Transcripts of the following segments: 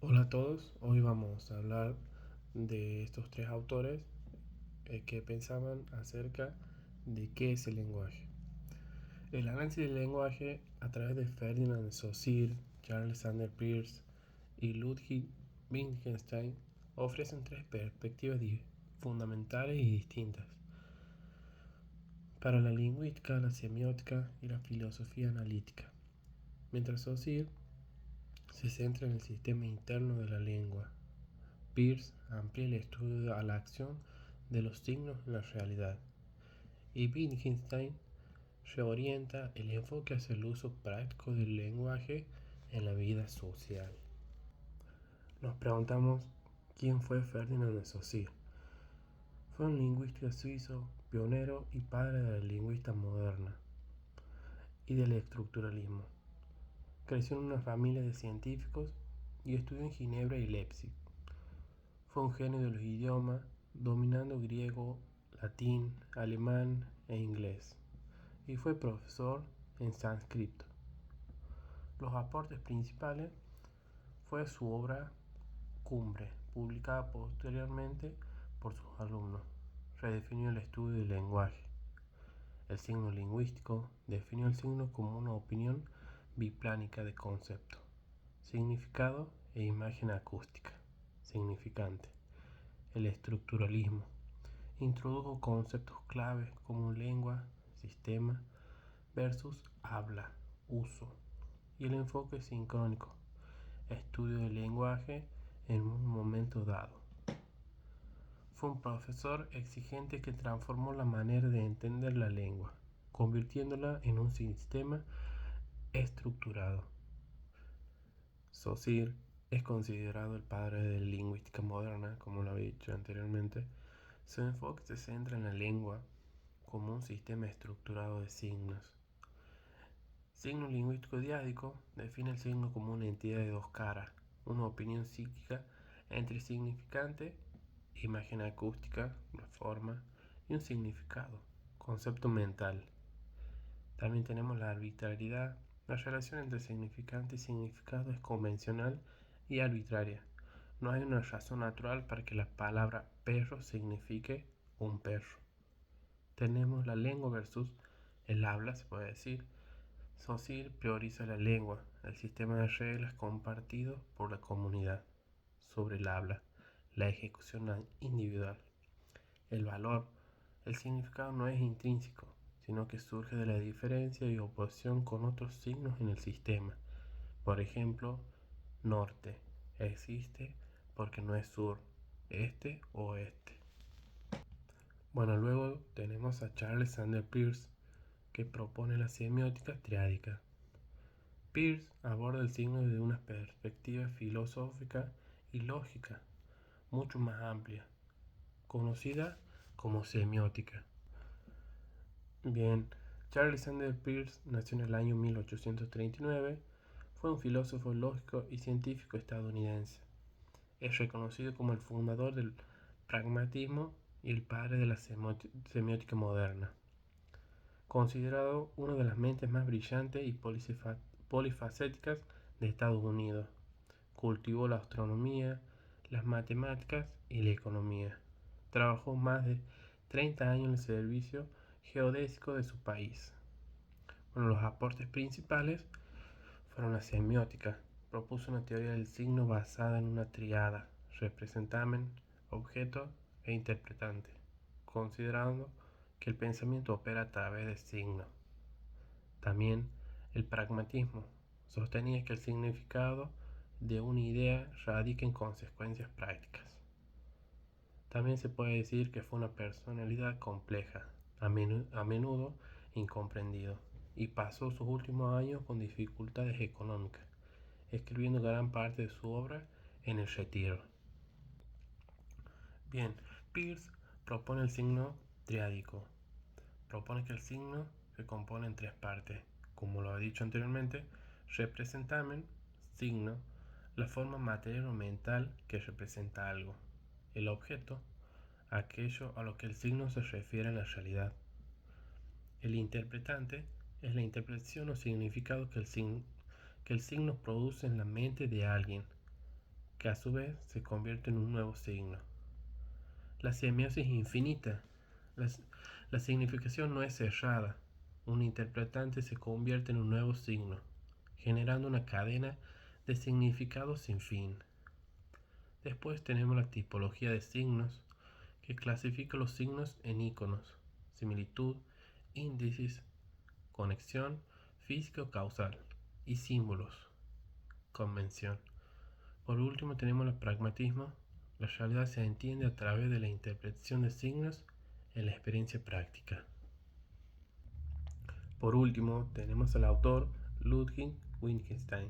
Hola a todos, hoy vamos a hablar de estos tres autores que pensaban acerca de qué es el lenguaje. El análisis del lenguaje a través de Ferdinand de Saussure, Charles Sanders Peirce y Ludwig Wittgenstein ofrecen tres perspectivas fundamentales y distintas para la lingüística, la semiótica y la filosofía analítica. Mientras Saussure se centra en el sistema interno de la lengua, Peirce amplía el estudio a la acción de los signos en la realidad, y Wittgenstein reorienta el enfoque hacia el uso práctico del lenguaje en la vida social. Nos preguntamos quién fue Ferdinand de Saussure. Fue un lingüista suizo, pionero y padre de la lingüística moderna y del estructuralismo. Creció en una familia de científicos y estudió en Ginebra y Leipzig. Fue un genio de los idiomas, dominando griego, latín, alemán e inglés, y fue profesor en sánscrito. Los aportes principales fue su obra Cumbre, publicada posteriormente por sus alumnos. Redefinió el estudio del lenguaje. El signo lingüístico definió el signo como una opinión biplánica de concepto, significado e imagen acústica, significante. El estructuralismo introdujo conceptos claves como lengua, sistema, versus habla, uso, y el enfoque sincrónico, estudio del lenguaje en un momento dado. Fue un profesor exigente que transformó la manera de entender la lengua, convirtiéndola en un sistema estructurado. Saussure es considerado el padre de la lingüística moderna, como lo había dicho anteriormente. Su enfoque se centra en la lengua como un sistema estructurado de signos. Signo lingüístico diádico define el signo como una entidad de dos caras, una opinión psíquica entre significante, imagen acústica, una forma, y un significado, concepto mental. También tenemos la arbitrariedad. La relación entre significante y significado es convencional y arbitraria. No hay una razón natural para que la palabra perro signifique un perro. Tenemos la lengua versus el habla, se puede decir. Saussure prioriza la lengua, el sistema de reglas compartido por la comunidad, sobre el habla, la ejecución individual. El valor, el significado no es intrínseco, sino que surge de la diferencia y oposición con otros signos en el sistema. Por ejemplo, norte existe porque no es sur, este o oeste. Bueno, luego tenemos a Charles Sanders Peirce, que propone la semiótica triádica. Peirce aborda el signo desde una perspectiva filosófica y lógica mucho más amplia, conocida como semiótica. Bien, Charles Sanders Peirce nació en el año 1839, fue un filósofo lógico y científico estadounidense. Es reconocido como el fundador del pragmatismo y el padre de la semiótica moderna. Considerado una de las mentes más brillantes y polifacéticas de Estados Unidos, cultivó la astronomía, las matemáticas y la economía. Trabajó más de 30 años en el servicio geodésico de su país. Bueno, los aportes principales fueron la semiótica. Propuso una teoría del signo basada en una tríada: representamen, objeto e interpretante, considerando que el pensamiento opera a través de signos. También el pragmatismo. Sostenía que el significado de una idea radica en consecuencias prácticas. También se puede decir que fue una personalidad compleja, a menudo incomprendido, y pasó sus últimos años con dificultades económicas, escribiendo gran parte de su obra en el retiro. Bien, Peirce propone el signo triádico. Propone que el signo se compone en tres partes, como lo he dicho anteriormente: representamen, signo, la forma material o mental que representa algo; el objeto, aquello a lo que el signo se refiere en la realidad; el interpretante es la interpretación o significado que el signo produce en la mente de alguien, que a su vez se convierte en un nuevo signo. La semiosis infinita. La significación no es cerrada. Un interpretante se convierte en un nuevo signo, generando una cadena de significados sin fin. Después tenemos la tipología de signos, que clasifica los signos en iconos, similitud, índices, conexión físico-causal y símbolos, convención. Por último tenemos el pragmatismo. La realidad se entiende a través de la interpretación de signos en la experiencia práctica. Por último tenemos al autor Ludwig Wittgenstein,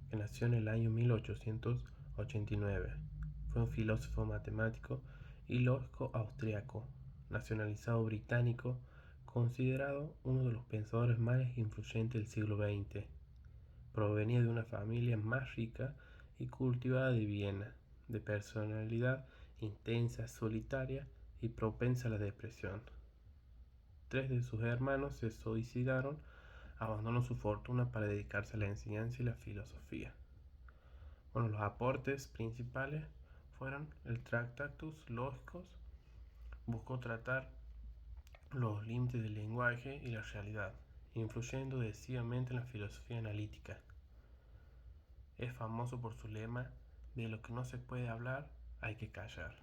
que nació en el año 1889. Fue un filósofo matemático y lógico austriaco, nacionalizado británico, considerado uno de los pensadores más influyentes del siglo XX. Provenía de una familia más rica y cultivada de Viena, de personalidad intensa, solitaria y propensa a la depresión. 3 de sus hermanos se suicidaron, abandonó su fortuna para dedicarse a la enseñanza y la filosofía. Bueno, los aportes principales fueron el Tractatus Logicus, buscó tratar los límites del lenguaje y la realidad, influyendo decisivamente en la filosofía analítica. Es famoso por su lema de lo que no se puede hablar hay que callar,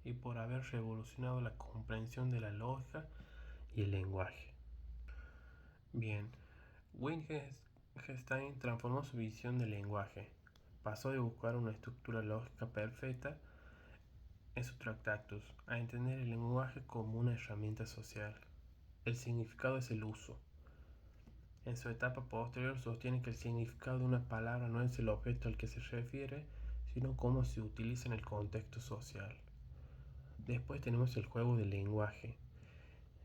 y por haber revolucionado la comprensión de la lógica y el lenguaje. Bien, Wittgenstein transformó su visión del lenguaje. Pasó de buscar una estructura lógica perfecta en su Tractatus a entender el lenguaje como una herramienta social. El significado es el uso. En su etapa posterior sostiene que el significado de una palabra no es el objeto al que se refiere, sino cómo se utiliza en el contexto social. Después tenemos el juego del lenguaje,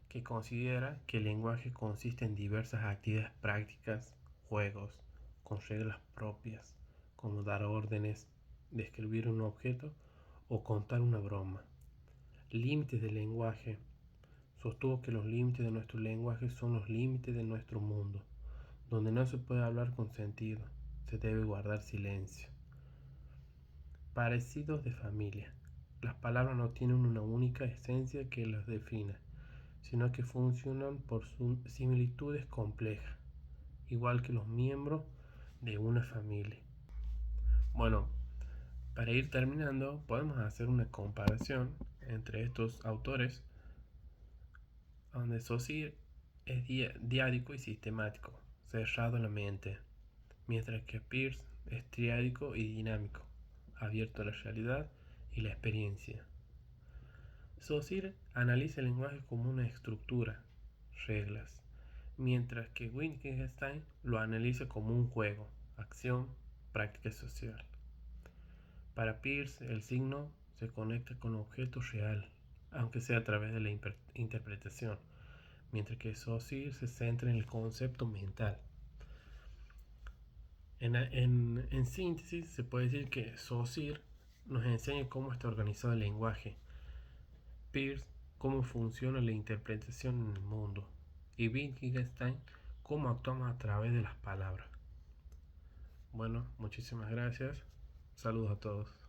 que considera que el lenguaje consiste en diversas actividades prácticas, juegos, con reglas propias, como dar órdenes, describir un objeto o contar una broma. Límites del lenguaje. Sostuvo que los límites de nuestro lenguaje son los límites de nuestro mundo, donde no se puede hablar con sentido, se debe guardar silencio. Parecidos de familia. Las palabras no tienen una única esencia que las defina, sino que funcionan por similitudes complejas, igual que los miembros de una familia. Bueno, para ir terminando, podemos hacer una comparación entre estos autores, donde Saussure es diádico y sistemático, cerrado en la mente, mientras que Peirce es triádico y dinámico, abierto a la realidad y la experiencia. Saussure analiza el lenguaje como una estructura, reglas, mientras que Wittgenstein lo analiza como un juego, acción, práctica social. Para Peirce, el signo se conecta con objeto real, aunque sea a través de la interpretación, mientras que Saussure se centra en el concepto mental. En síntesis, se puede decir que Saussure nos enseña cómo está organizado el lenguaje, Peirce cómo funciona la interpretación en el mundo y Wittgenstein cómo actuamos a través de las palabras. Bueno, muchísimas gracias. Saludos a todos.